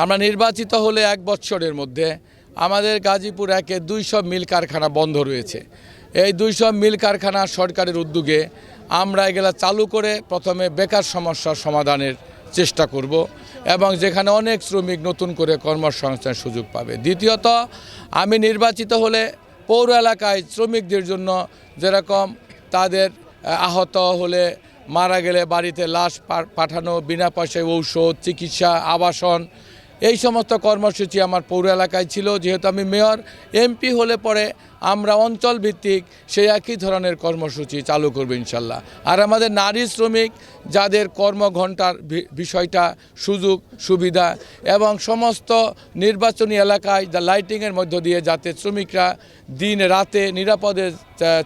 আমরা নির্বাচিত হলে ১ বছরের মধ্যে আমাদের গাজীপুর ১-এ ২০০ মিল কারখানা বন্ধ রয়েছে। এই ২০০ মিল কারখানা সরকারের উদ্যোগে আমরা এগুলা চালু করে প্রথমে বেকার সমস্যার সমাধানের চেষ্টা করব এবং যেখানে অনেক শ্রমিক নতুন করে কর্মসংস্থানের সুযোগ পাবে। দ্বিতীয়ত, আমি নির্বাচিত হলে পৌর এলাকায় শ্রমিকদের জন্য যেরকম তাদের আহত হলে মারা গেলে বাড়িতে লাশ পাঠানো, বিনা পয়সায় ঔষধ, চিকিৎসা, আবাসন, এই সমস্ত কর্মসূচি আমার পৌর এলাকায় ছিল। যেহেতু আমি মেয়র, এমপি হলে পরে আমরা অঞ্চল ভিত্তিক সেই একই ধরনের কর্মসূচি চালু করব ইনশাল্লাহ। আর আমাদের নারী শ্রমিক যাদের কর্মঘণ্টার বিষয়টা, সুযোগ সুবিধা এবং সমস্ত নির্বাচনী এলাকায় লাইটিংয়ের মধ্য দিয়ে যাতে শ্রমিকরা দিন রাতে নিরাপদে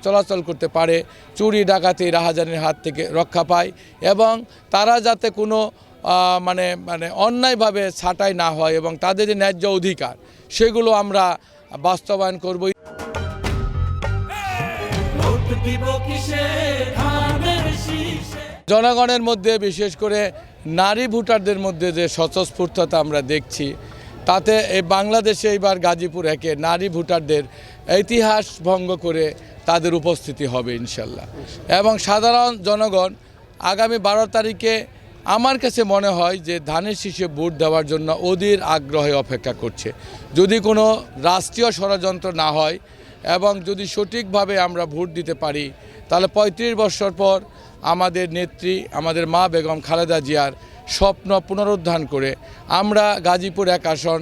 চলাচল করতে পারে, চুরি ডাকাতি রাহাজানির হাত থেকে রক্ষা পায় এবং তারা যাতে কোনো মানে অন্যায়ভাবে ছাঁটাই না হয় এবং তাদের যে ন্যায্য অধিকার সেগুলো আমরা বাস্তবায়ন করব। জনগণের মধ্যে বিশেষ করে নারী ভোটারদের মধ্যে যে স্বতঃস্ফূর্ততা আমরা দেখছি, তাতে এই বাংলাদেশে এইবার গাজীপুর ১-এ নারী ভোটারদের ইতিহাস ভঙ্গ করে তাদের উপস্থিতি হবে ইনশাল্লাহ। এবং সাধারণ জনগণ আগামী ১২ তারিখে আমার কাছে মনে হয় যে ধানের শীষে ভোট দেওয়ার জন্য অধীর আগ্রহে অপেক্ষা করছে। যদি কোনো রাষ্ট্রীয় ষড়যন্ত্র না হয় এবং যদি সঠিকভাবে আমরা ভোট দিতে পারি, তাহলে ৩৫ বছর পর আমাদের নেত্রী, আমাদের মা বেগম খালেদা জিয়ার স্বপ্ন পুনরুদ্ধার করে আমরা গাজীপুর ১ আসন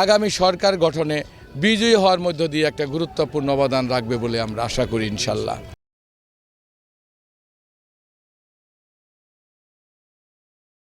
আগামী সরকার গঠনে বিজয়ী হওয়ার মধ্য দিয়ে একটা গুরুত্বপূর্ণ অবদান রাখবে বলে আমরা আশা করি ইনশাল্লাহ।